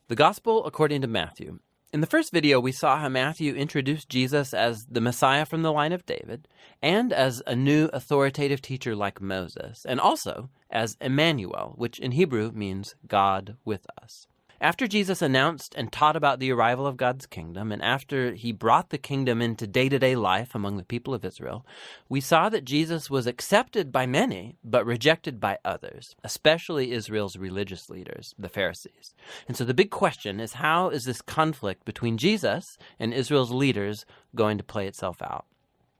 The Gospel according to Matthew. In the first video, we saw how Matthew introduced Jesus as the Messiah from the line of David, and as a new authoritative teacher like Moses, and also as Emmanuel, which in Hebrew means God with us. After Jesus announced and taught about the arrival of God's kingdom, and after he brought the kingdom into day-to-day life among the people of Israel, we saw that Jesus was accepted by many, but rejected by others, especially Israel's religious leaders, the Pharisees. And so the big question is, how is this conflict between Jesus and Israel's leaders going to play itself out?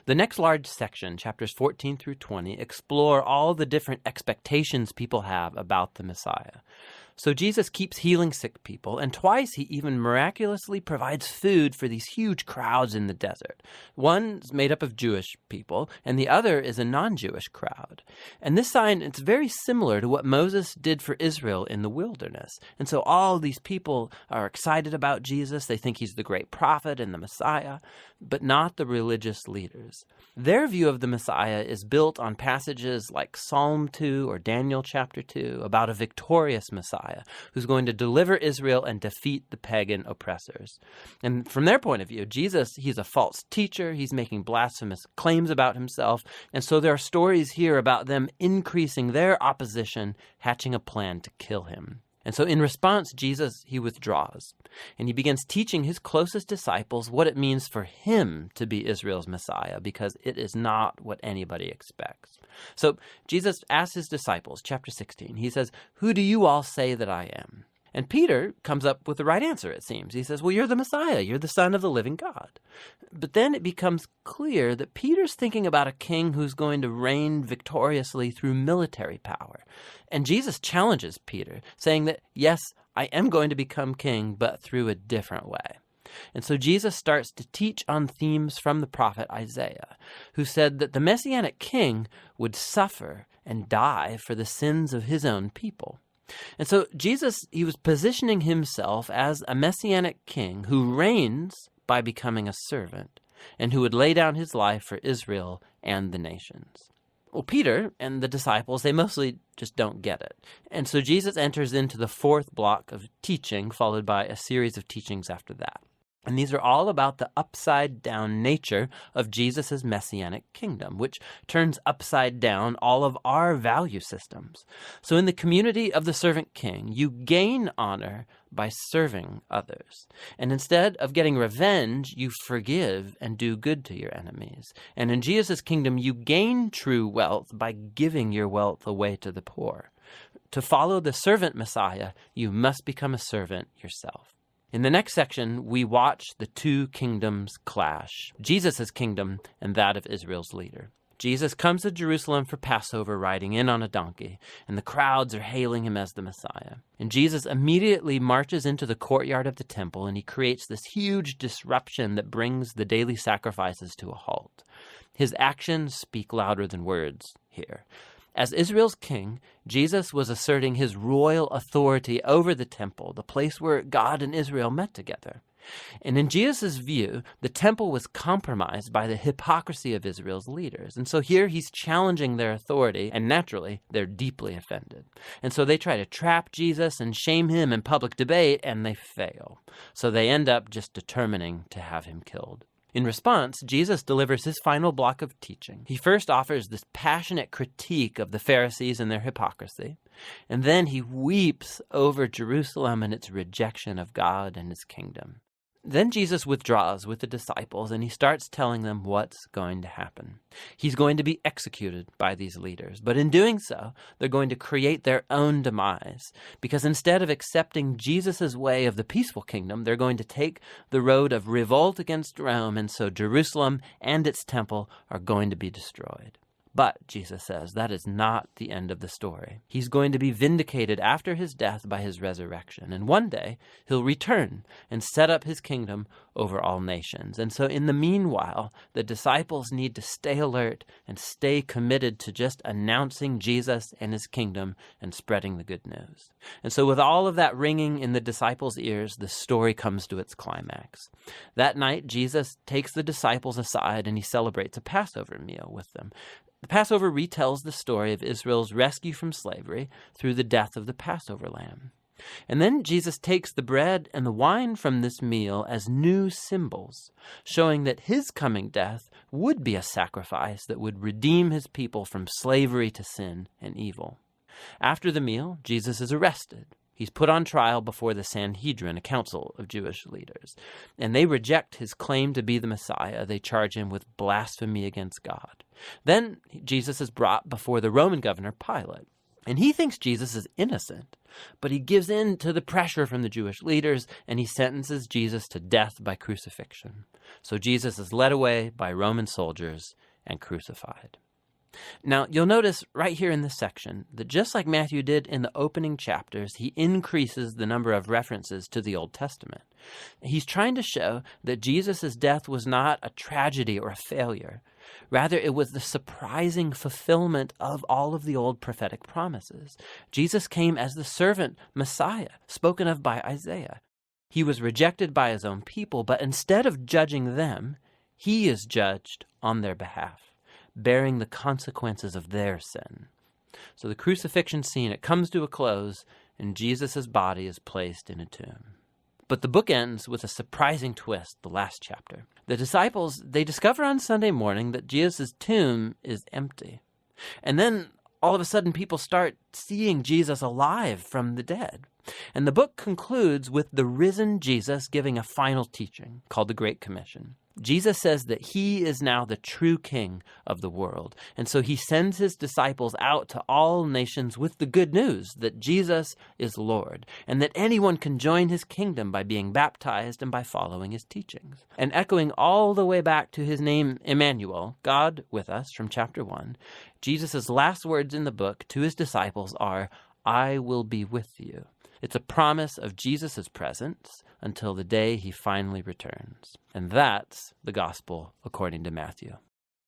The next large section, chapters 14 through 20, explore all the different expectations people have about the Messiah. So Jesus keeps healing sick people, and twice he even miraculously provides food for these huge crowds in the desert. One's made up of Jewish people, and the other is a non-Jewish crowd. And this sign, it's very similar to what Moses did for Israel in the wilderness. And so all these people are excited about Jesus. They think he's the great prophet and the Messiah, but not the religious leaders. Their view of the Messiah is built on passages like Psalm 2 or Daniel chapter 2 about a victorious Messiah who's going to deliver Israel and defeat the pagan oppressors. And from their point of view, Jesus, he's a false teacher. He's making blasphemous claims about himself. And so there are stories here about them increasing their opposition, hatching a plan to kill him. And so in response, Jesus, he withdraws, and he begins teaching his closest disciples what it means for him to be Israel's Messiah, because it is not what anybody expects. So Jesus asks his disciples, chapter 16, he says, "Who do you all say that I am?" And Peter comes up with the right answer, it seems. He says, "Well, you're the Messiah. You're the Son of the living God." But then it becomes clear that Peter's thinking about a king who's going to reign victoriously through military power. And Jesus challenges Peter, saying that, yes, I am going to become king, but through a different way. And so Jesus starts to teach on themes from the prophet Isaiah, who said that the Messianic king would suffer and die for the sins of his own people. And so Jesus, he was positioning himself as a messianic king who reigns by becoming a servant and who would lay down his life for Israel and the nations. Well, Peter and the disciples, they mostly just don't get it. And so Jesus enters into the fourth block of teaching, followed by a series of teachings after that. And these are all about the upside-down nature of Jesus' messianic kingdom, which turns upside down all of our value systems. So in the community of the servant king, you gain honor by serving others. And instead of getting revenge, you forgive and do good to your enemies. And in Jesus' kingdom, you gain true wealth by giving your wealth away to the poor. To follow the servant Messiah, you must become a servant yourself. In the next section, we watch the two kingdoms clash, Jesus' kingdom and that of Israel's leader. Jesus comes to Jerusalem for Passover riding in on a donkey, and the crowds are hailing him as the Messiah. And Jesus immediately marches into the courtyard of the temple, and he creates this huge disruption that brings the daily sacrifices to a halt. His actions speak louder than words here. As Israel's king, Jesus was asserting his royal authority over the temple, the place where God and Israel met together. And in Jesus' view, the temple was compromised by the hypocrisy of Israel's leaders. And so here he's challenging their authority, and naturally, they're deeply offended. And so they try to trap Jesus and shame him in public debate, and they fail. So they end up just determining to have him killed. In response, Jesus delivers his final block of teaching. He first offers this passionate critique of the Pharisees and their hypocrisy, and then he weeps over Jerusalem and its rejection of God and his kingdom. Then Jesus withdraws with the disciples, and he starts telling them what's going to happen. He's going to be executed by these leaders, but in doing so, they're going to create their own demise, because instead of accepting Jesus' way of the peaceful kingdom, they're going to take the road of revolt against Rome, and so Jerusalem and its temple are going to be destroyed. But, Jesus says, that is not the end of the story. He's going to be vindicated after his death by his resurrection. And one day, he'll return and set up his kingdom over all nations. And so in the meanwhile, the disciples need to stay alert and stay committed to just announcing Jesus and his kingdom and spreading the good news. And so with all of that ringing in the disciples' ears, the story comes to its climax. That night, Jesus takes the disciples aside and he celebrates a Passover meal with them. The Passover retells the story of Israel's rescue from slavery through the death of the Passover lamb. And then Jesus takes the bread and the wine from this meal as new symbols, showing that his coming death would be a sacrifice that would redeem his people from slavery to sin and evil. After the meal, Jesus is arrested. He's put on trial before the Sanhedrin, a council of Jewish leaders, and they reject his claim to be the Messiah. They charge him with blasphemy against God. Then Jesus is brought before the Roman governor, Pilate, and he thinks Jesus is innocent, but he gives in to the pressure from the Jewish leaders, and he sentences Jesus to death by crucifixion. So Jesus is led away by Roman soldiers and crucified. Now, you'll notice right here in this section that just like Matthew did in the opening chapters, he increases the number of references to the Old Testament. He's trying to show that Jesus' death was not a tragedy or a failure. Rather, it was the surprising fulfillment of all of the old prophetic promises. Jesus came as the servant Messiah, spoken of by Isaiah. He was rejected by his own people, but instead of judging them, he is judged on their behalf, bearing the consequences of their sin. So the crucifixion scene, it comes to a close, and Jesus' body is placed in a tomb. But the book ends with a surprising twist, the last chapter. The disciples, they discover on Sunday morning that Jesus' tomb is empty. And then all of a sudden people start seeing Jesus alive from the dead. And the book concludes with the risen Jesus giving a final teaching called the Great Commission. Jesus says that he is now the true king of the world. And so he sends his disciples out to all nations with the good news that Jesus is Lord and that anyone can join his kingdom by being baptized and by following his teachings. And echoing all the way back to his name, Emmanuel, God with us, from chapter 1, Jesus' last words in the book to his disciples are, "I will be with you." It's a promise of Jesus' presence until the day he finally returns. And that's the gospel according to Matthew.